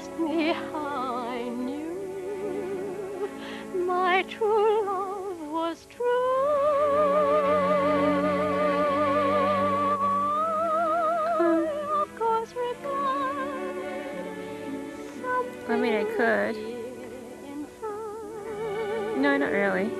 asked me how I knew my true love was true, I, of course, replied, I mean, I something could. inside No, not really.